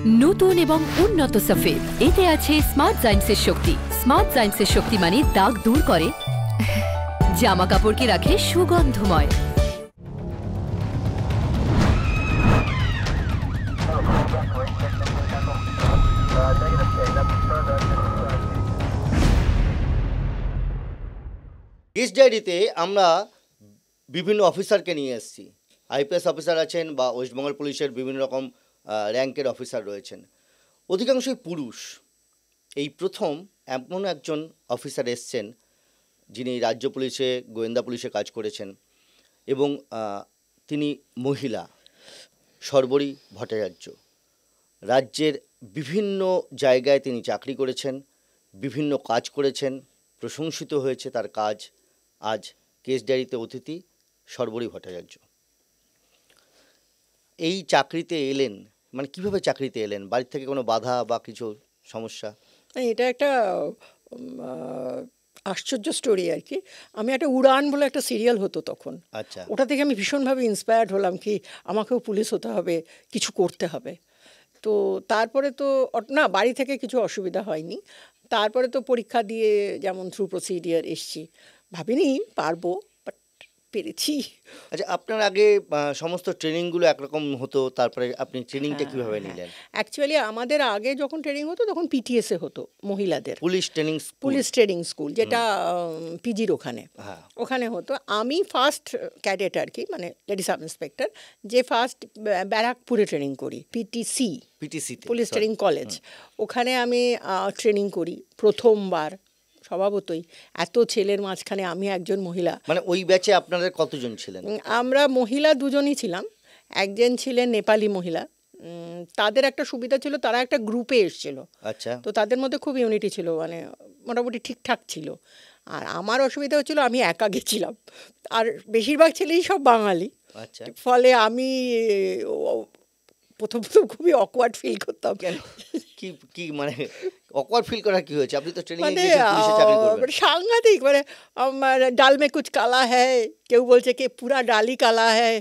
নতুন এবং উন্নত সফেদ, এতে আছে স্মার্ট সায়েন্সের শক্তি। স্মার্ট সায়েন্সের শক্তি মানে দাগ দূর করে, জামা কাপড়কে রাখে সুগন্ধময়। কেস ডায়েরিতে আমরা বিভিন্ন অফিসারকে নিয়ে এসেছি। আইপিএস অফিসার আছেন বা ওয়েস্টবেঙ্গল পুলিশের বিভিন্ন রকম র্যাঙ্কের অফিসার রয়েছেন, অধিকাংশই পুরুষ। এই প্রথম এমন একজন অফিসার এসছেন যিনি রাজ্য পুলিশে, গোয়েন্দা পুলিশে কাজ করেছেন এবং তিনি মহিলা, শর্বরী ভট্টাচার্য। রাজ্যের বিভিন্ন জায়গায় তিনি চাকরি করেছেন, বিভিন্ন কাজ করেছেন, প্রশংসিত হয়েছে তার কাজ। আজ কেস ডায়েরিতে অতিথি শর্বরী ভট্টাচার্য। এই চাকরিতে এলেন, মানে কিভাবে চাকরিতে এলেন? বাড়ির থেকে কোনো বাধা বা কিছু সমস্যা? এটা একটা আশ্চর্য স্টোরি আর কি। আমি একটা উড়ান বলে একটা সিরিয়াল হতো তখন, আচ্ছা, ওটা থেকে আমি ভীষণভাবে ইন্সপায়ার্ড হলাম কি আমাকেও পুলিশ হতে হবে, কিছু করতে হবে। তো তারপরে তো না, বাড়ি থেকে কিছু অসুবিধা হয়নি। তারপরে তো পরীক্ষা দিয়ে যেমন থ্রু প্রসিডিয়ার এসছি, ভাবিনি পারবো, বাট পেরেছি। আচ্ছা, আপনার আগে সমস্ত ট্রেনিংগুলো একরকম হতো, তারপরে আপনি ট্রেনিংটা কিভাবে নিলেন? অ্যাকচুয়ালি আমাদের আগে যখন ট্রেনিং হতো তখন পিটিএসে হতো মহিলাদের, পুলিশ ট্রেনিং স্কুল, যেটা পিজির ওখানে ওখানে হতো। আমি ফার্স্ট ক্যাডেট আর কি, মানে লেডি সাব ইন্সপেক্টর, যে ফার্স্ট ব্যারাকপুরে ট্রেনিং করি, পিটিসি, পুলিশ ট্রেনিং কলেজ। ওখানে আমি ট্রেনিং করি প্রথমবার। স্বভাবতই এত ছেলের মাঝখানে আমি একজন মহিলা। মানে ওই ব্যাচে আপনাদের কতজন ছিলেন? আমরা মহিলা দুজনই ছিলাম, একজন ছিলেন নেপালি মহিলা। তাদের একটা সুবিধা ছিল, তারা একটা গ্রুপে এসেছিল। আচ্ছা, তো তাদের মধ্যে খুব ইউনিটি ছিল, মানে মোটামুটি ঠিকঠাক ছিল। আর আমার অসুবিধা হচ্ছিল, আমি একা গেছিলাম, আর বেশিরভাগ ছেলেই সব বাঙালি। আচ্ছা, ফলে আমি প্রথম খুবই অকওয়ার্ড ফিল করতাম। কেন? কি মানে অকওয়ার্ড ফিল করা কি হয়েছে? আপনি তো ট্রেনিং এ গিয়েছেন, পুলিশে চাকরি করবেন। সাংঘাতিক, মানে আমার ডাল মে কুচ কালা হ্যায়, কেউ বলছে কি পুরা ডালই কালা হ্যায়।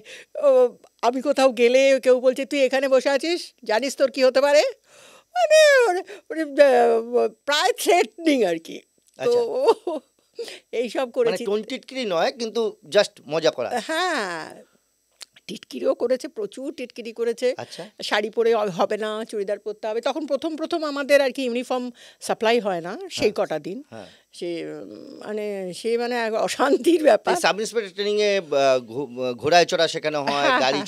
আমি কোথাও গেলে কেউ বলছে তুই এখানে বসে আছিস, জানিস তোর কি হতে পারে, মানে প্রায় থ্রেটনিং আর কি। তো এইসব করেছি, টিটকিরি নয়, কিন্তু জাস্ট মজা করা। হ্যাঁ, টিটকিরিও করেছে, প্রচুর টিটকিরি করেছে। আচ্ছা, শাড়ি পরে হবে না, চুড়িদার পরতে হবে। তখন প্রথম আমাদের আর কি ইউনিফর্ম সাপ্লাই হয় না সেই কটা দিন। সে মানে অশান্তির ব্যাপার। সাব ইন্সপেক্টর ট্রেনিং এ ঘোড়ায় চড়া শেখানো হয়, গাড়ি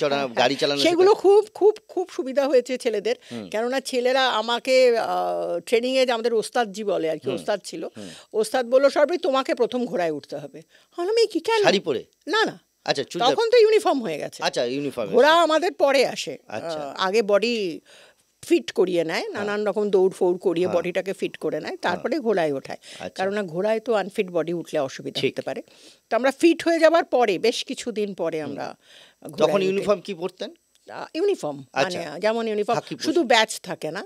চালানো। সেগুলো খুব খুব খুব সুবিধা হয়েছে ছেলেদের, কেননা ছেলেরা আমাকে ট্রেনিং এ আমাদের ওস্তাদজি বলে আর কি, ওস্তাদ ছিল, ওস্তাদ বললো সর্বই তোমাকে প্রথম ঘোড়ায় উঠতে হবে। আমি কি কেন? শাড়ি পরে? না, আচ্ছা, তখন তো ইউনিফর্ম হয়ে গেছে। আচ্ছা, ইউনিফর্ম। ঘোড়া আমাদের পরে আসে। আগে বডি ফিট করিয়ে নেয়, নানান রকম দৌড় ফৌড় করিয়ে বডিটাকে ফিট করে নেয়, তারপরে ঘোড়ায় ওঠায়। কারণ ঘোড়ায় তো আনফিট বডি উঠলে অসুবিধা হতে পারে। তো আমরা ফিট হয়ে যাবার পরে, বেশ কিছুদিন পরে আমরা। তখন ইউনিফর্ম কি পরতেন? ইউনিফর্ম মানে যেমন ইউনিফর্ম, শুধু ব্যাচ থাকে না,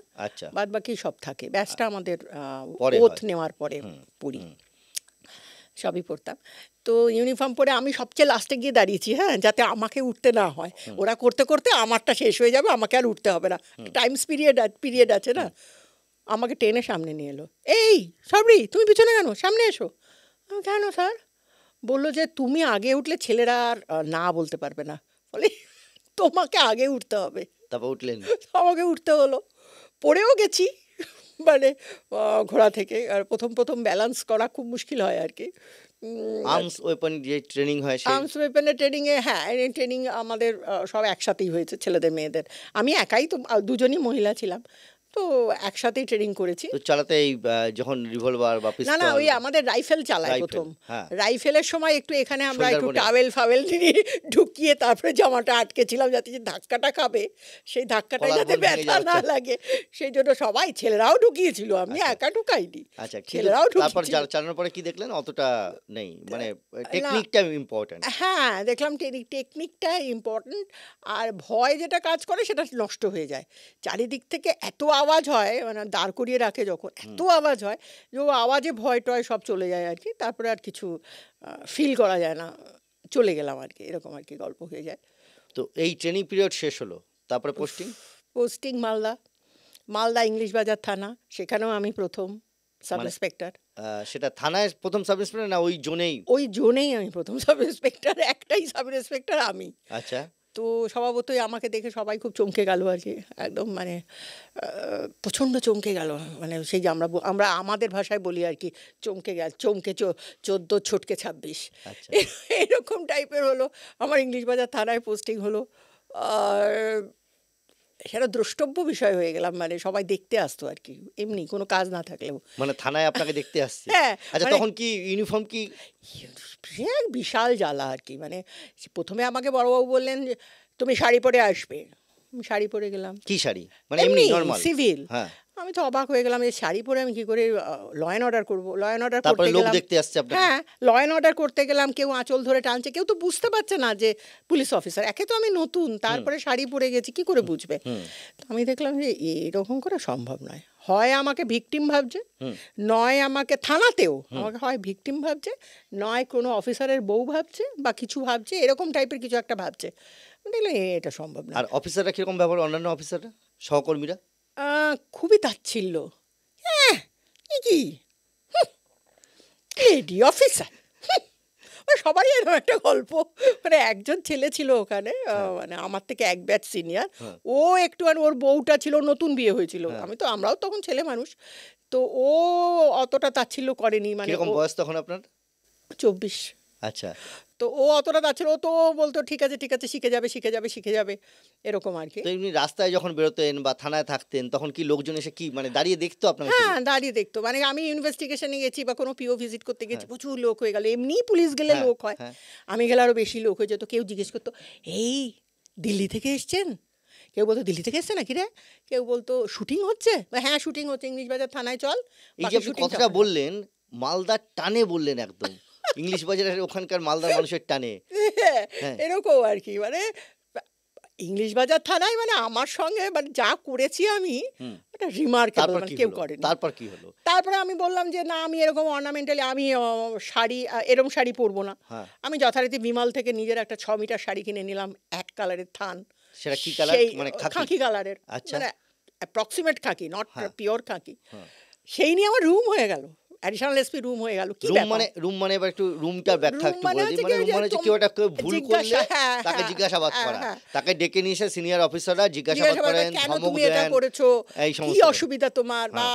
বাদ বাকি সব থাকে। ব্যাচটা আমাদের ওথ নেওয়ার পরে পড়ি, সবই পড়তাম। তো ইউনিফর্ম পরে আমি সবচেয়ে লাস্টে গিয়ে দাঁড়িয়েছি, হ্যাঁ, যাতে আমাকে উঠতে না হয়। ওরা করতে করতে আমারটা শেষ হয়ে যাবে, আমাকে আর উঠতে হবে না। টাইমস পিরিয়ড আছে না। আমাকে টেনে সামনে নিয়ে এলো, এই সবরি তুমি পিছনে কেন, সামনে এসো। কেন স্যার? বললো যে তুমি আগে উঠলে ছেলেরা আর না বলতে পারবে না, ফলে তোমাকে আগে উঠতে হবে। তারপর উঠলেন? আমাকে উঠতে হলো, পড়েও গেছি মানে ঘোড়া থেকে। আর প্রথম ব্যালেন্স করা খুব মুশকিল হয় আর কি। আর্মস ওয়েপন যে ট্রেনিং হয়, আর্মস ওয়েপনের ট্রেনিংয়ে, হ্যাঁ, ট্রেনিং আমাদের সব একসাথেই হয়েছে, ছেলেদের মেয়েদের। আমি একাই তো, দুজনই মহিলা ছিলাম, তো একসাথেই ট্রেনিং করেছি। তো চালাতে এই যখন রিভলভার বা পিস্তল? না, ওই আমাদের রাইফেল চালায় প্রথম। রাইফেলের সময় একটু এখানে আমরা একটু টাওয়েল ফাওয়েল দিয়ে ঢুকিয়ে তারপরে জামাটা আটকেছিলাম, যাতে যে ধাক্কাটা খাবে সেই ধাক্কাটা যাতে ব্যথা না লাগে, সেই জন্য সবাই, ছেলেরাও ঢুকিয়েছিল, আমি একা ঢুকাইনি। আচ্ছা, ছেলেরাও ঢুকিয়েছিল। তারপর চালানোর পরে কি দেখলেন? অতটা নেই, মানে টেকনিকটা ইম্পর্টেন্ট। হ্যাঁ, দেখলাম টেকনিকটা ইম্পর্টেন্ট। আর ভয় যেটা কাজ করে সেটা নষ্ট হয়ে যায়। চারিদিক থেকে এত আওয়াজ হয়, মানে দাঁড় করিয়ে রাখে যখন, এত আওয়াজ হয় যে আওয়াজে ভয় টয় সব চলে যায় আর কি। তারপরে আর কিছু ফিল করা যায় না, চলে গেলাম আর কি, এরকম আর কি গল্প হয়ে যায়। তো এই ট্রেনিং পিরিয়ড শেষ হলো, তারপরে পোস্টিং মালদা। মালদা ইংলিশ বাজার থানা, সেখানেও আমি প্রথম সাব ইন্সপেক্টর। সেটা থানায় প্রথম সাব ইন্সপেক্টর না ওই জোনেই? ওই জোনেই আমি প্রথম সাব ইন্সপেক্টর, একটাই সাব ইন্সপেক্টর আমি। আচ্ছা। তো স্বভাবতই আমাকে দেখে সবাই খুব চমকে গেল আর কি, একদম মানে প্রচণ্ড চমকে গেল, মানে সেই যে আমরা আমাদের ভাষায় বলি আর কি, চমকে 14 ছোটকে 26, এরকম টাইপের হলো। আমার ইংলিশ বাজার থানায় পোস্টিং হলো, আর সেটা দ্রষ্টব্য বিষয় হয়ে গেলাম, মানে সবাই দেখতে আসতো আর কি, এমনি কোনো কাজ না থাকলেও। মানে থানায় আপনাকে দেখতে আসছে? হ্যাঁ। আচ্ছা, তখন কি ইউনিফর্ম কি? বিশাল জ্বালা আর কি, মানে প্রথমে আমাকে বড়বাবু বললেন যে তুমি শাড়ি পরে আসবে, শাড়ি পরে গেলাম। কি শাড়ি? মানে এমনি নরমাল সিভিল। হ্যাঁ। আমি তো অবাক হয়ে গেলাম, এই শাড়ি পরে আমি কি করে ল অ্যান্ড অর্ডার করবো? ল অ্যান্ড অর্ডার করতে গেলাম, হ্যাঁ ল অ্যান্ড অর্ডার করতে গেলাম, কেউ আঁচল ধরে টানছে, কেউ তো বুঝতে পারছে না যে পুলিশ অফিসার। একে তো আমি নতুন, তারপরে শাড়ি পরে গেছি, কি করে বুঝবে? তো আমি দেখলাম যে এরকম করে সম্ভব নয়, হয় আমাকে ভিকটিম ভাবছে, নয় আমাকে থানাতেও আমাকে হয় ভিকটিম ভাবছে, নয় কোনো অফিসারের বউ ভাবছে বা কিছু ভাবছে, এরকম টাইপের কিছু একটা ভাবছে। দেখলাম এটা সম্ভব না। আর অফিসাররা কিরকম ব্যবহার, অন্যান্য অফিসাররা, সহকর্মীরা? খুবই তাচ্ছিল্য। হ্যাঁ কি লেডি অফিসার, সবারই এরকম একটা গল্প। মানে একজন ছেলে ছিল ওখানে, মানে আমার থেকে এক ব্যাচ সিনিয়র, ও একটু ওর বউটা ছিল, নতুন বিয়ে হয়েছিল, আমরাও তখন ছেলে মানুষ, তো ও অতটা তাচ্ছিল্য করেনি। মানে বয়স তখন আপনার? 24। আচ্ছা। তো ও অতটা তাচ্ছিল, ও তো বলতো ঠিক আছে ঠিক আছে, শিখে যাবে এরকম আর কি। তো এমনি রাস্তায় যখন বেরোতেন বা থানায় থাকতেন, তখন কি লোকজন এসে কি মানে দাঁড়িয়ে দেখতো আপনাকে? হ্যাঁ, দাঁড়িয়ে দেখতো। মানে আমি ইনভেস্টিগেশনে গেছি বা কোনো পিও ভিজিট করতে গেছি, প্রচুর লোক হয়ে গেল, এমনি পুলিশ গেলে লোক হয়, আমি গেলে আরো বেশি লোক হয়ে যেত। কেউ জিজ্ঞেস করতো এই দিল্লি থেকে এসছেন, কেউ বলতো দিল্লি থেকে এসছে নাকি রে, কেউ বলতো শুটিং হচ্ছে, হ্যাঁ শুটিং হচ্ছে, ইংলিশ বাজার থানায় চল। এই যে কথাটা বললেন, মালদার টানে বললেন, একদম ইংলিশ বাজারের ওখানকার মালদার মানুষের টানে, এরকম আর কি। মানে ইংলিশ বাজার থানায় মানে আমার সঙ্গে মানে যা করেছি আমি, এটা রিমার্কেবল, মানে কেউ করেনি। তারপর কি হলো? তারপরে আমি বললাম যে না, আমি এরকম অর্নামেন্টালি আমি শাড়ি, এরকম শাড়ি পরবো না। আমি যথারীতি বিমল থেকে নিজের একটা 6 মিটার শাড়ি কিনে নিলাম, এক কালারের থান। সেটা কি কালার? মানে খাকি কালারের, মানে অ্যাপ্রক্সিমেট খাকি, নট পিওর খাকি। সেই নিয়ে আমার রুম হয়ে গেল, অ্যাডিশনাল এসপি রুম হয়ে গেল। কি রুম মানে এবার একটু রুমটা ব্যাখ্যা একটু বলে দিন। মানে রুম মানে কেউ একটা ভুল করলে তাকে জিজ্ঞাসাবাদ করা, তাকে ডেকে নিয়ে এসে সিনিয়র অফিসাররা জিজ্ঞাসাবাদ করেন, ধমক দেন, এই সমস্ত কি অসুবিধা তোমার, বা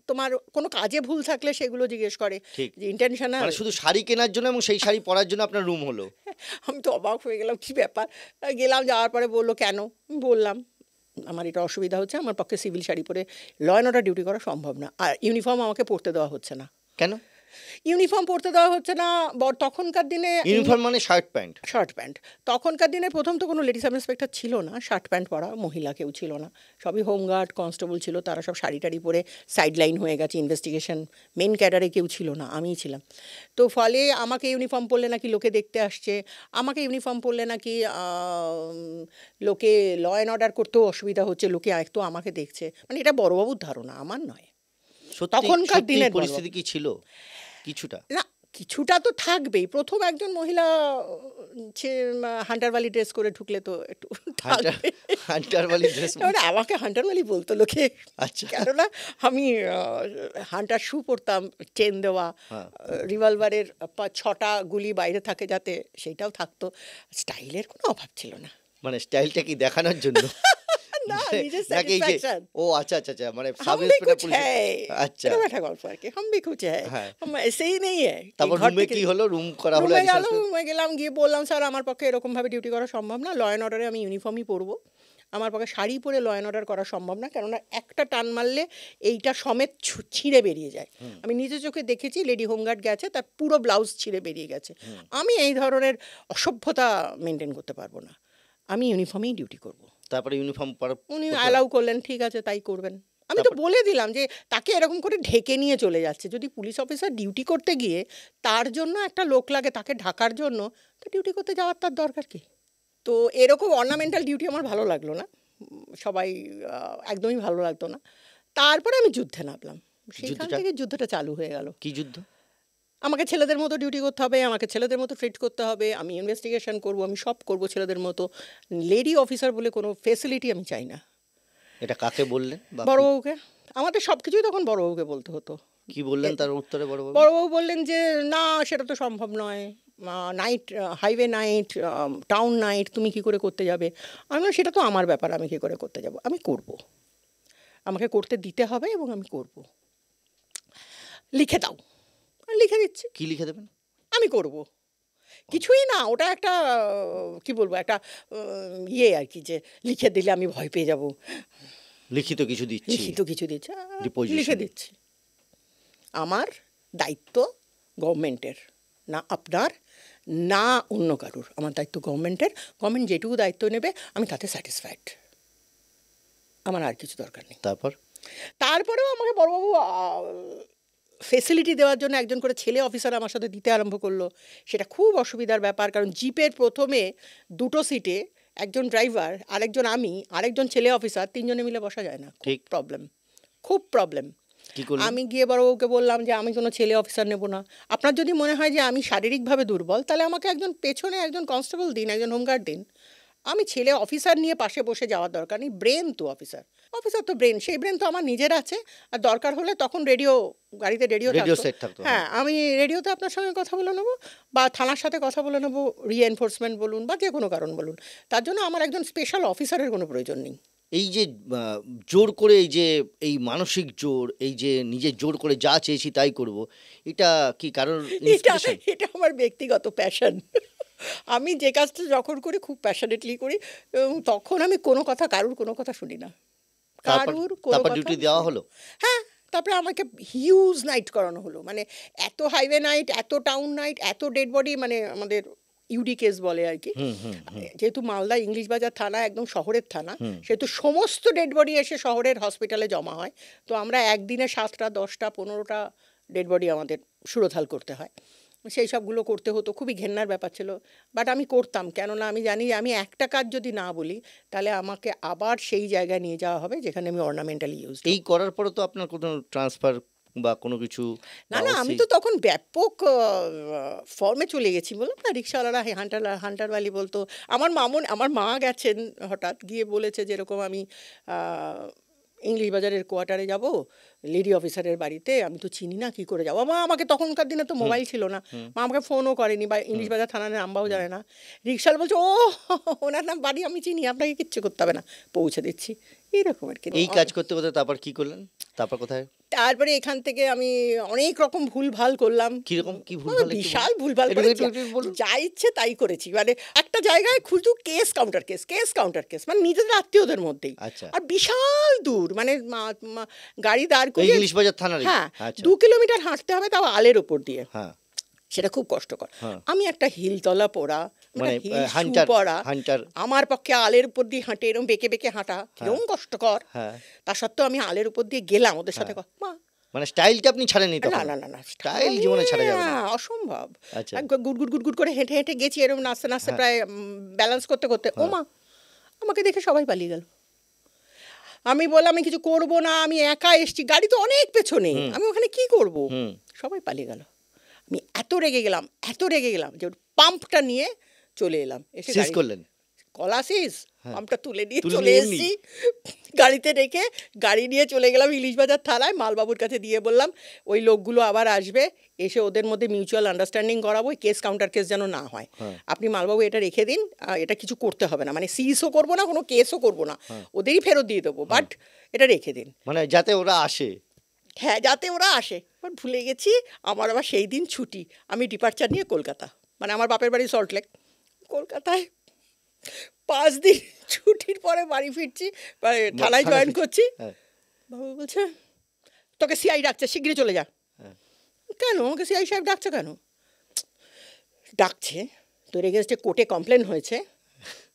তোমার কোনো কাজে ভুল থাকলে সেগুলো জিজ্ঞেস করে, যে ইন্টেনশনাল। মানে শুধু শাড়ি কেনার জন্য এবং সেই শাড়ি পরার জন্য আপনার রুম হলো? আমি তো অবাক হয়ে গেলাম, কি ব্যাপার। গেলাম, যাওয়ার পরে বললো কেন, বললাম আমার এটা অসুবিধা হচ্ছে, আমার পক্ষে সিভিল শাড়ি পরে ল অ্যান্ড অর্ডার ডিউটি করা সম্ভব না, আর ইউনিফর্ম আমাকে পরতে দেওয়া হচ্ছে না। কেন ইউনিফর্ম পরতে দেওয়া হচ্ছে না? তখনকার দিনে ইউনিফর্ম মানে শার্ট প্যান্ট। তখনকার দিনে প্রথম তো কোনো লেডি সাব ইন্সপেক্টর ছিল না, শার্ট প্যান্ট পরা মহিলা কেউ ছিল না, সবই হোমগার্ড কনস্টেবল ছিল, তারা সব শাড়ি টাড়ি পরে সাইড লাইন হয়ে গেছে। ইনভেস্টিগেশন মেন ক্যাডারে কেউ ছিল না, আমিই ছিলাম। তো ফলে আমাকে ইউনিফর্ম পরলে নাকি লোকে দেখতে আসছে, আমাকে ইউনিফর্ম পরলে নাকি লোকে ল অ্যান্ড অর্ডার করতেও অসুবিধা হচ্ছে, লোকে একটু আমাকে দেখছে। মানে এটা বড়বাবুর ধারণা, আমার নয়। তখনকার দিনের পরিস্থিতি কি ছিল? কিছুটা না, কিছুটা তো থাকবেই। প্রথম একজন মহিলা হান্টারওয়ালি ড্রেস করে ঢুকলে তো একটু হান্টারওয়ালি ড্রেস, মানে আমাকে হান্টারওয়ালি বলতো লোকে। আচ্ছা। কেননা আমি হান্টার শু পরতাম, চেন দেওয়া, রিভলভারের 6টা গুলি বাইরে থাকে যাতে সেইটাও থাকতো। স্টাইলের কোনো অভাব ছিল না। মানে স্টাইলটা কি দেখানোর জন্য? না, নিজের স্যাটিসফ্যাকশন। ও আচ্ছা আচ্ছা আচ্ছা, মানে সাব ইন্সপেক্টর পুলিশ। আচ্ছা, এটা একটা গল্প আর কি, हम भी कुछ है, हम ऐसे ही नहीं है। তারপর রুমে কি হলো? রুম করা হলো, রুমে গেলাম, গিয়ে বললাম স্যার আমার পক্ষে এরকম ভাবে ডিউটি করা সম্ভব না, ল অ্যান্ড অর্ডারে আমি ইউনিফর্মই পরবো, আমার পক্ষে শাড়ি পরে ল অ্যান্ড অর্ডার করা সম্ভব না, কেননা একটা টান মারলে এইটা সমেত ছিঁড়ে বেরিয়ে যায়। আমি নিজের চোখে দেখেছি, লেডি হোমগার্ড গেছে, তার পুরো ব্লাউজ ছিঁড়ে বেরিয়ে গেছে। আমি এই ধরনের অসভ্যতা মেনটেন করতে পারবো না, আমি ইউনিফর্মেই ডিউটি করবো। তারপরে ইউনিফর্ম পরা উনি অ্যালাউ করলেন, ঠিক আছে তাই করবেন। আমি তো বলে দিলাম যে তাকে এরকম করে ঢেকে নিয়ে চলে যাচ্ছে, যদি পুলিশ অফিসার ডিউটি করতে গিয়ে তার জন্য একটা লোক লাগে তাকে ঢাকার জন্য, তো ডিউটি করতে যাওয়ার তার দরকার কি? তো এরকম অর্নামেন্টাল ডিউটি আমার ভালো লাগলো না, সবাই একদমই ভালো লাগতো না। তারপরে আমি যুদ্ধে নামলাম, সেখান থেকে যুদ্ধটা চালু হয়ে গেল। কি যুদ্ধ? আমাকে ছেলেদের মতো ডিউটি করতে হবে, আমাকে ছেলেদের মতো ট্রিট করতে হবে, আমি ইনভেস্টিগেশন করব, আমি সব করব ছেলেদের মতো। লেডি অফিসার বলে কোনো ফেসিলিটি আমি চাই না। এটা কাকে বললেন? বড়বাবুকে। আমাদের সব কিছুই তখন বড়বাবুকে বলতে হতো। কি বললেন তার উত্তরে বড়বাবু? বড়বাবু বললেন যে না, সেটা তো সম্ভব নয়, night highway night, town night, তুমি কি করে করতে যাবে? আমি বললাম সেটা তো আমার ব্যাপার, আমি কি করে করতে যাব, আমি করব, আমাকে করতে দিতে হবে এবং আমি করব, লিখে দাও। লিখে দিচ্ছি। কি লিখে দেবেন? আমি করব, কিছুই না, ওটা একটা কি বলবো, একটা ইয়ে আর কি, যে লিখে দিলে আমি ভয় পেয়ে যাব। লিখিত কিছু দিচ্ছি, লিখিত কিছু দিচ্ছি, লিখে দিচ্ছি। আমার দায়িত্ব গভর্নমেন্টের, না আপনার না অন্য কারুর, আমার দায়িত্ব গভর্নমেন্টের। গভর্নমেন্ট যেটুকু দায়িত্ব নেবে আমি তাতে স্যাটিসফাইড, আমার আর কিছু দরকার নেই। তারপরেও আমাকে বড়বাবু ফেসিলিটি দেওয়ার জন্য একজন করে ছেলে অফিসার আমার সাথে দিতে আরম্ভ করলো। সেটা খুব অসুবিধার ব্যাপার, কারণ জিপের প্রথমে 2টো সিটে একজন ড্রাইভার, আরেকজন আমি, আরেকজন ছেলে অফিসার, 3জনে মিলে বসা যায় না, ঠিক প্রবলেম, খুব প্রবলেম। আমি গিয়ে বড়বাবুকে বললাম যে আমি কোনো ছেলে অফিসার নেব না, আপনার যদি মনে হয় যে আমি শারীরিকভাবে দুর্বল তাহলে আমাকে একজন পেছনে একজন কনস্টেবল দিন, একজন হোমগার্ড দিন, আমি ছেলে অফিসার নিয়ে পাশে বসে যাওয়ার দরকার নেই। ব্রেন তো অফিসার, অফিসার তো ব্রেন, সেই ব্রেন তো আমার নিজের আছে। আর দরকার হলে তখন রেডিও, গাড়িতে রেডিও থাকতো, হ্যাঁ আমি রেডিওতে আপনার সঙ্গে কথা বলে নেবো, বা থানার সাথে কথা বলে নেবো, রিএনফোর্সমেন্ট বলুন বা যে কোনো কারণ বলুন, তার জন্য আমার একজন স্পেশাল অফিসারের কোনো প্রয়োজন নেই। এই যে জোর করে, এই যে এই মানসিক জোর, এই যে নিজের জোর করে যা চেয়েছি তাই করব, এটা কি কারোর ইন্সপিরেশন? এটা আমার ব্যক্তিগত প্যাশন। আমি যে কাজটা যখন করি খুব প্যাশনেটলি করি, এবং তখন আমি কোনো কথা, কারুর কোনো কথা শুনি না, কারুর কোনো কথা। ডিউটি দেওয়া হলো, হ্যাঁ, তারপরে আমাকে হিউজ নাইট করানো হলো, মানে এত হাইওয়ে নাইট, এত টাউন নাইট, এত ডেড বডি, মানে আমাদের ইউডি কেস বলে আর কি, যেহেতু মালদা ইংলিশ বাজার থানা একদম শহরের থানা, সেহেতু সমস্ত ডেড বডি এসে শহরের হসপিটালে জমা হয়। তো আমরা একদিনে 7টা 10টা 15টা ডেড বডি আমাদের সুরথাল করতে হয়, সেই সবগুলো করতে হতো, খুবই ঘেন্নার ব্যাপার ছিল। বাট আমি করতাম, কেননা আমি জানি আমি একটা কাজ যদি না বলি তাহলে আমাকে আবার সেই জায়গায় নিয়ে যাওয়া হবে যেখানে আমি অর্নামেন্টালি ইউজ। এই করার পরে তো আপনার কোনো ট্রান্সফার বা কোনো কিছু? না, আমি তো তখন ব্যাপক ফর্মে চলে গেছি, বললাম না, রিক্সাওয়ালারা হান্টারওয়ালি বলতো। আমার মা গেছেন, হঠাৎ গিয়ে বলেছে যেরকম আমি ইংলিশ বাজারের কোয়ার্টারে যাব লেডি অফিসারের বাড়িতে, আমি তো চিনি না, কি করে যাবো। মা আমাকে, তখনকার দিনে তো মোবাইল ছিল না, মা আমাকে ফোনও করেনি, বা ইংলিশ বাজার থানার নাম্বারও জানে না। রিক্সাওয়ালা বলছে ও ওনার নাম বাড়ি আমি চিনি, আপনাকে কিচ্ছু করতে হবে না, পৌঁছে দিচ্ছি, এইরকম আর কি। এই কাজ করতে করতে তারপর কি করলেন? তারপর কোথায়? তারপরে এখান থেকে আমি অনেক রকম ভুলভাল করলাম। কিরকম কি ভুল? বিশাল ভুলভাল করেছি, যা ইচ্ছে তাই করেছি। মানে একটা জায়গায় শুধু কেস কাউন্টার কেস, মানে নিজেদের আত্মীয়দের মধ্যেই, আর বিশাল দূর, মানে গাড়ি দাঁড় করে ইংলিশ বাজার থানার, হ্যাঁ 2 কিলোমিটার হাঁটতে হবে, তাও আলের ওপর দিয়ে, সেটা খুব কষ্টকর। আমি একটা হিলতলা পরা, মানে আমার পক্ষে আলের উপর দিয়ে হাঁটে, এরকম বেঁকে বেঁকে হাঁটা কিরকম কষ্টকর। তা সত্ত্বেও আমি আলের উপর দিয়ে গেলাম ওদের সাথে, মানে স্টাইলটা আপনি ছাড়েননি? না, স্টাইল জীবনে ছাড়া যাবে না, অসম্ভব। গুড করে হেঁটে হেঁটে গেছি, এরকম নাচতে নাচতে প্রায় ব্যালেন্স করতে করতে ওমা, আমাকে দেখে সবাই পালিয়ে গেল। আমি বললাম আমি কিছু করব না, আমি একা এসছি, গাড়ি তো অনেক পেছনে, আমি ওখানে কি করব, সবাই পালিয়ে গেল। আমি এত রেগে গেলাম যে পাম্পটা নিয়ে চলে এলাম, এসে করলেন কলাসিস, পাম্পটা তুলে নিয়ে চলে এসেছি, গাড়িতে রেখে গাড়ি নিয়ে চলে গেলাম ইলিশ বাজার থানায়, মালবাবুর কাছে দিয়ে বললাম ওই লোকগুলো আবার আসবে, এসে ওদের মধ্যে মিউচুয়াল আন্ডারস্ট্যান্ডিং করাবো, কেস কাউন্টার কেস যেন না হয়, আপনি মালবাবু এটা রেখে দিন, এটা কিছু করতে হবে না, মানে সিজও করবো না, কোনো কেসও করবো না, ওদেরই ফেরত দিয়ে দেবো, বাট এটা রেখে দিন, মানে যাতে ওরা আসে। হ্যাঁ, যাতে ওরা আসে। বাট ভুলে গেছি, আমার আবার সেই দিন ছুটি, আমি ডিপার্চার নিয়ে কলকাতা, মানে আমার বাপের বাড়ি সল্টলেক, কলকাতায় 5 দিন ছুটির পরে বাড়ি ফিরছি, থানায় জয়েন করছি, বাবু বলছে তোকে সিআই ডাকছে, শিগগিরই চলে যা। কেন আমাকে সিআই সাহেব ডাকছে? কেন ডাকছে? তোর এগেনস্টে কোর্টে কমপ্লেন হয়েছে,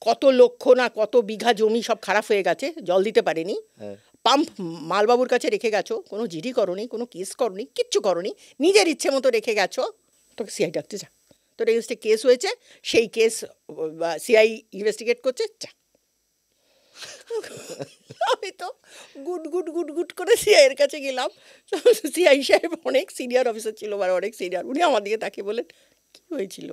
কত লক্ষ না কত বিঘা জমি সব খারাপ হয়ে গেছে, জল দিতে পারেনি, পাম্প মালবাবুর কাছে রেখে গেছো, কোনো জিডি করনি, কোনো কেস করনি, কিচ্ছু করনি, নিজের ইচ্ছে মতো রেখে গেছো, তোকে সিআই ডাকতে যা, তোর এগেনস্টে কেস হয়েছে, সেই কেস সিআই ইনভেস্টিগেট করছে, যা। আমি তো গুড করে সিআইয়ের কাছে গেলাম, সিআই সাহেব অনেক সিনিয়র অফিসার ছিল, অনেক সিনিয়র, উনি আমার দিকে তাকিয়ে বলেন কি হয়েছিল?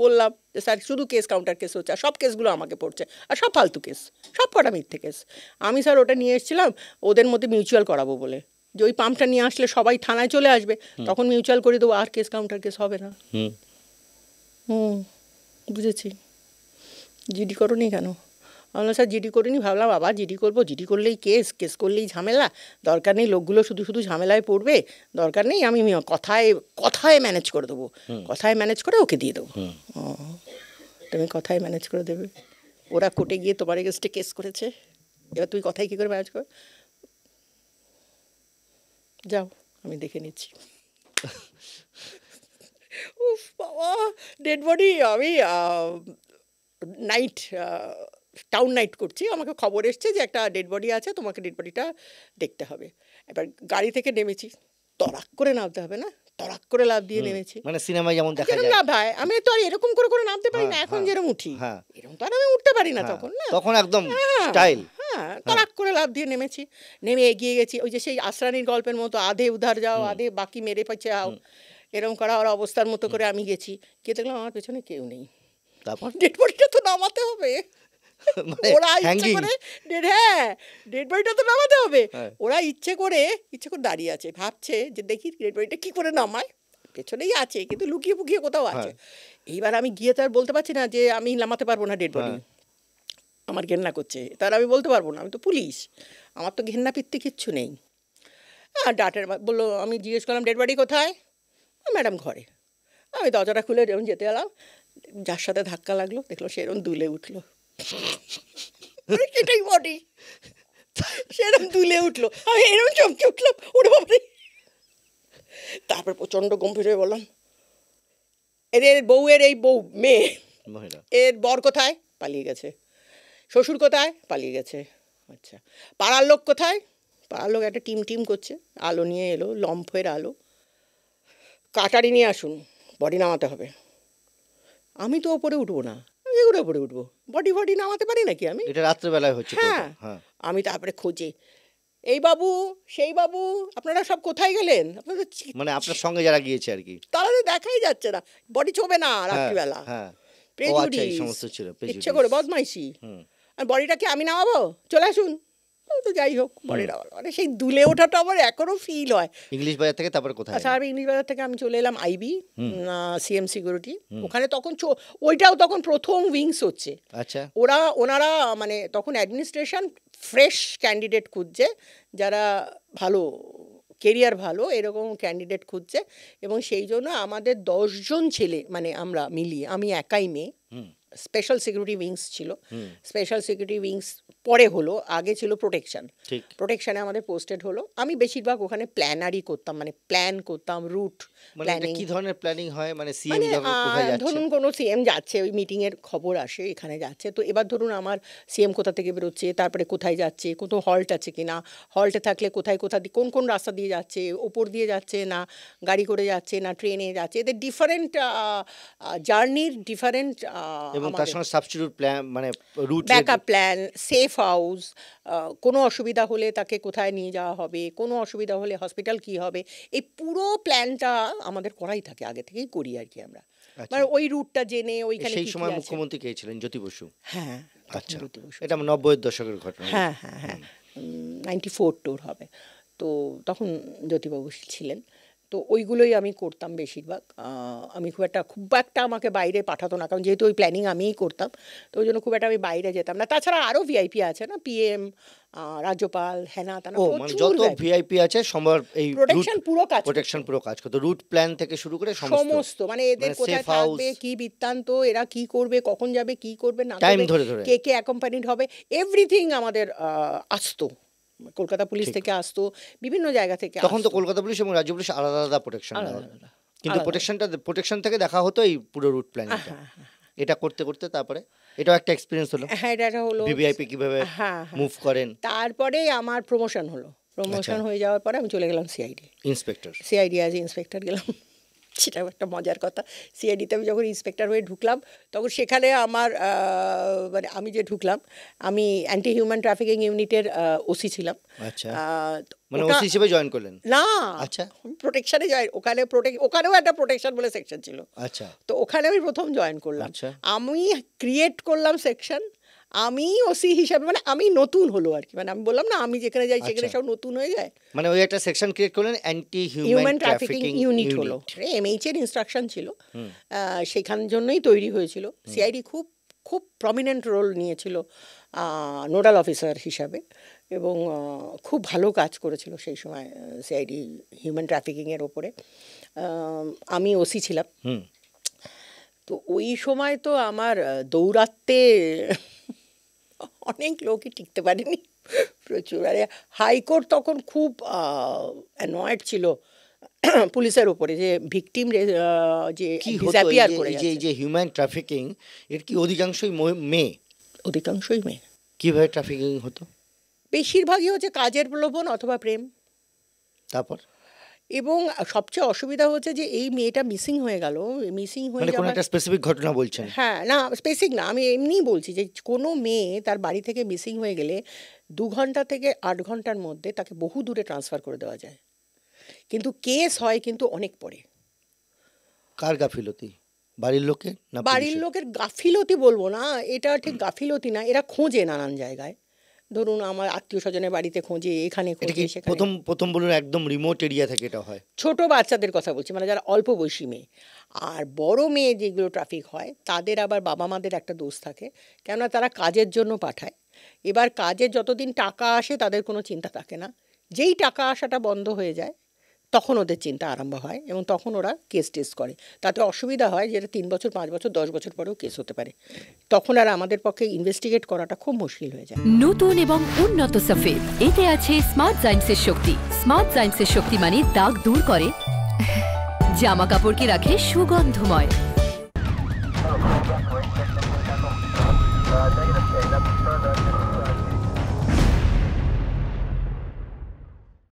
বললাম যে স্যার শুধু কেস কাউন্টার কেস হচ্ছে, আর সব কেসগুলো আমাকে পড়ছে, আর সব ফালতু কেস, সব কটা মিথ্যে কেস। আমি স্যার ওটা নিয়ে এসেছিলাম ওদের মধ্যে মিউচুয়াল করাবো বলে, যে ওই পাম্পটা নিয়ে আসলে সবাই থানায় চলে আসবে, তখন মিউচুয়াল করে দেবো, আর কেস কাউন্টার কেস হবে না। বুঝেছি। জিডি করোনি কেন? আমরা স্যার জিডি করিনি, ভাবলাম আবার জিডি করবো, জিডি করলেই কেস, কেস করলেই ঝামেলা, দরকার নেই, লোকগুলো শুধু শুধু ঝামেলায় পড়বে, দরকার নেই, আমি কথায় কথায় ম্যানেজ করে দেবো, কথায় ম্যানেজ করে ওকে দিয়ে দেবো। তুমি কথায় ম্যানেজ করে দেবে, ওরা কোর্টে গিয়ে তোমার এগেন্সটে কেস করেছে, এবার তুই কথায় কী করে ম্যানেজ কর, যাও আমি দেখে নিচ্ছি। উফ বাবা, ডেড বডি, আমি নাইট টাউন নাইট করছি, আমাকে খবর এসছে যে একটা ডেড বডি আছে, তোমাকে ডেড বডিটা দেখতে হবে। এবার গাড়ি থেকে নেমেছি, তড়াক করে নামতে হবে না, তড়াক করে লাফ দিয়ে নেমেছি, মানে সিনেমায় যেমন দেখা যায় না ভাই, আমি তো আর এরকম করে করে নামতে পারি না এখন যেরকম উঠি, এরকম তো আর আমি উঠতে পারি না তখন, না তখন একদম স্টাইল। তড়াক করে লাফ দিয়ে নেমেছি, নেমে এগিয়ে গেছি, ওই যে সেই আসরানির গল্পের মতো আধে উধার যাও আধে বাকি মেরে পাচ্ছে আও, এরকম করা ওর অবস্থার মতো করে আমি গেছি, গিয়ে দেখলাম আমার পেছনে কেউ নেই, তারপর ডেড বডিটা তো নামাতে হবে, ওরা ইচ্ছে করে, ডেড বডিটা তো নামাতে হবে, ওরা ইচ্ছে করে দাঁড়িয়ে আছে, ভাবছে যে দেখি ডেড বডিটা কি করে নামায়, পেছনেই আছে কিন্তু লুকিয়ে ফুকিয়ে কোথাও আছে। এইবার আমি গিয়ে তো আর বলতে পারছি না যে আমি নামাতে পারবো না ডেড বডি, আমার ঘেন্না করছে, তার আমি বলতে পারবো না, আমি তো পুলিশ, আমার তো ঘেন্না পিত্তি কিচ্ছু নেই। ডাক্তার বললো, আমি জিজ্ঞেস করলাম ডেড বডি কোথায়, ম্যাডাম ঘরে। আমি দরজাটা খুলে যেমন যেতে গেলাম, যার সাথে ধাক্কা লাগলো দেখলো সেরকম দুলে উঠলো, সেটাই বডি, সেরকম দুলে উঠলো, আমি এরকম চমকে উঠলাম, ওরে বাবা। তারপর প্রচণ্ড গম্ভীর হয়ে বললাম, এর বউয়ের এই বউ মেয়ে, এর বর কোথায়, পালিয়ে গেছে, শ্বশুর কোথায়, পালিয়ে গেছে, আচ্ছা পাড়ার লোক কোথায়, পাড়ার লোক একটা টিম করছে, আলো নিয়ে এলো, লম্ফের আলো, কাটারি নিয়ে আসুন, বডি নামাতে হবে। আমি তো ওপরে উঠবো না, আমি এগুলো ওপরে উঠবো, বডি নামাতে পারি নাকি আমি, এটা রাত্রেবেলায় হচ্ছে। হ্যাঁ, আমি তারপরে খোঁজে, এই বাবু সেই বাবু, আপনারা সব কোথায় গেলেন, আপনাদের মানে আপনার সঙ্গে যারা গিয়েছে আর কি, তারা তো দেখাই যাচ্ছে না, বডি ছোবে না রাত্রিবেলা, ইচ্ছে করে বদমাইশি, আর বডিটাকে আমি নামাবো, চলে আসুন, তো যাই হোক বডি নামাবো, মানে সেই দুলে ওঠাটা আমার এখনো ফিল হয়। ইংলিশ বাজার থেকে তারপরে কোথায়? আচ্ছা, আমি ইংলিশ বাজার থেকে আমি চলে এলাম আইবি, সিএম সিকিউরিটি, ওখানে তখন ওইটাও তখন প্রথম উইংস হচ্ছে। আচ্ছা, ওনারা মানে তখন অ্যাডমিনিস্ট্রেশন ফ্রেশ ক্যান্ডিডেট খুঁজছে, যারা ভালো কেরিয়ার ভালো এরকম ক্যান্ডিডেট খুঁজছে, এবং সেই জন্য আমাদের 10 জন ছেলে, মানে আমরা মিলিয়ে, আমি একাই মেয়ে, স্পেশাল সিকিউরিটি উইংস ছিল, স্পেশাল সিকিউরিটি উইংস পরে হলো, আগে ছিল প্রোটেকশনে আমাদের পোস্টেড হলো। আমি বেশিরভাগ ওখানে প্ল্যানারই করতাম, মানে প্ল্যান করতাম, রুট প্ল্যানিং। কি ধরনের প্ল্যানিং হয়? মানে সিএম কোথায় যাচ্ছে, ধরুন কোনো সিএম যাচ্ছে, ওই মিটিং এর খবর আসে এখানে যাচ্ছে, তো এবার ধরুন আমার সিএম কোথা থেকে বেরোচ্ছে, তারপরে কোথায় যাচ্ছে, কোন হল্ট আছে কিনা, হল্টে থাকলে কোথায় দিয়ে কোন রাস্তা দিয়ে যাচ্ছে, ওপর দিয়ে যাচ্ছে না গাড়ি করে যাচ্ছে না ট্রেনে যাচ্ছে, এদের ডিফারেন্ট জার্নির ডিফারেন্ট, এবং তার সঙ্গে সাবস্টিটিউট প্ল্যান, মানে route, backup plan, safe house, কোনো অসুবিধা হলে তাকে কোথায় নিয়ে যাওয়া হবে, কোনো অসুবিধা হলে হসপিটাল কি হবে, এই পুরো প্ল্যানটা আমাদের করাই থাকে, আগে থেকেই করি আর কি আমরা, মানে ওই রুটটা জেনে ওইখানে। সেই সময় মুখ্যমন্ত্রী কে ছিলেন? জ্যোতি বসু। হ্যাঁ, আচ্ছা, এটা 90-এর দশকের ঘটনা। হ্যাঁ, 94 টুর হবে, তো তখন জ্যোতিবাবু ছিলেন, তো ওইগুলোই আমি করতাম বেশিরভাগ। আমি খুব একটা আমাকে বাইরে পাঠাতো না, কারণ যেহেতু ওই প্ল্যানিং আমিই করতাম, তো ওই জন্য খুব একটা আমি বাইরে যেতাম না। তাছাড়া আরও ভিআইপি আছে না, পিএম, রাজ্যপাল, হেনা তানা, যত ভিআইপি আছে সবার এই প্রোটেকশন পুরো কাজ করতো, রুট প্ল্যান থেকে শুরু করে সমস্ত, মানে এদের কোথায় থাকবে, কি বৃত্তান্ত, এরা কি করবে, কখন যাবে, কি করবে না, টাইম ধরে কে অ্যাকম্পানিড হবে, এভরিথিং আমাদের আসতো। কলকাতা পুলিশ থেকে আসতো, বিভিন্ন জায়গা থেকে। তখন তো কলকাতা পুলিশ এবং রাজ্য পুলিশ আলাদা আলাদা প্রোটেকশন, কিন্তু প্রোটেকশন থেকে দেখা হতো এই পুরো রুট প্ল্যানিংটা। এটা করতে করতে তারপরে এটাও একটা এক্সপেরিয়েন্স হলো। হ্যাঁ, এটা হলো ভিভিআইপি কিভাবে মুভ করেন। তারপরে আমার প্রমোশন হয়ে যাওয়ার পরে আমি চলে গেলাম সিআইডি অ্যাজ ইন্সপেক্টর গেলাম। সেটাও একটা মজার কথা। সিআইডিতে আমি যখন ইন্সপেক্টর হয়ে ঢুকলাম তখন সেখানে আমার মানে আমি যে ঢুকলাম আমি অ্যান্টি হিউম্যান ট্রাফিকিং ইউনিটের ওসি ছিলাম। আচ্ছা, মানে ওসি হিসেবে জয়েন করলেন? না, আচ্ছা, প্রোটেকশনে জয়েন, ওখানেও একটা প্রোটেকশন বলে সেকশন ছিল। আচ্ছা, তো ওখানে আমি প্রথম জয়েন করলাম। আমি ক্রিয়েট করলাম সেকশন, আমি ওসি হিসাবে, মানে আমি নতুন হলো আর কি, মানে আমি বললাম না আমি যেখানে যাই সেখানে সব নতুন হয়ে যায়, মানে ওই একটা সেকশন ক্রিয়েট করলেন অ্যান্টি হিউম্যান ট্রাফিকিং ইউনিট হলো। এমএইচ এর ইনস্ট্রাকশন ছিল, সেখান জন্যই তৈরি হয়েছিল। সিআইডি খুব খুব প্রমিনেন্ট রোল নিয়েছিল নোডাল অফিসার হিসাবে, এবং খুব ভালো কাজ করেছিল সেই সময় সিআইডি হিউম্যান ট্রাফিকিংয়ের ওপরে। আমি ওসি ছিলাম। তো ওই সময় তো আমার দৌড়াতে অনেক লোকই টিকতে পারেনি, প্রচুর। আরে হাইকোর্ট তখন খুব অ্যানয়েড ছিল পুলিশের উপরে যে ভিকটিম যে ডিসঅ্যাপিয়ার করে যাচ্ছে। যে হিউম্যান ট্রাফিকিং এর কি অধিকাংশই মেয়ে? অধিকাংশই মেয়ে। কিভাবে ট্রাফিকিং হতো? বেশিরভাগই হচ্ছে কাজের প্রলোভন অথবা প্রেম। তারপর এবং সবচেয়ে অসুবিধা হচ্ছে যে এই মেয়েটা মিসিং হয়ে গেল, মিসিং হয়ে মানে কোনো একটা স্পেসিফিক ঘটনা বলছেন? হ্যাঁ, না স্পেসিফিক না, আমি এমনিই বলছি যে কোনো মেয়ে তার বাড়ি থেকে মিসিং হয়ে গেলে 2 ঘন্টা থেকে 8 ঘন্টার মধ্যে তাকে বহু দূরে ট্রান্সফার করে দেওয়া যায়, কিন্তু কেস হয় কিন্তু অনেক পরে। কার গাফিলতি? বাড়ির লোকের? না বাড়ির লোকের গাফিলতি বলবো না, এটা ঠিক গাফিলতি না, এরা খোঁজে নানান জায়গায়। ধরুন আমার আত্মীয় স্বজনের বাড়িতে খোঁজে, এখানে খোঁজে, সেখানে। প্রথম বলুন একদম রিমোট এরিয়া থেকে এটা হয়? ছোট বাচ্চাদের কথা বলছি, মানে যারা অল্প বয়সী মেয়ে। আর বড় মেয়ে যেগুলো ট্রাফিক হয় তাদের আবার বাবা মাদের একটা দোষ থাকে, কেননা তারা কাজের জন্য পাঠায়। এবার কাজের যতদিন টাকা আসে তাদের কোনো চিন্তা থাকে না, যেই টাকা আসাটা বন্ধ হয়ে যায় তখন ওদের চিন্তা আরম্ভ হয়, এবং তখন ওরা কেস টেস করে। তাতে অসুবিধা হয় যেটা 3 বছর 5 বছর 10 বছর পরেও কেস হতে পারে, তখন আর আমাদের পক্ষে ইনভেস্টিগেট করাটা খুব মুশকিল হয়ে যায়। নতুন এবং উন্নত সফেদ, এতে আছে স্মার্ট সায়েন্সের শক্তি। স্মার্ট সায়েন্সের শক্তি মানে দাগ দূর করে, জামা কাপড়কে রাখে সুগন্ধময়।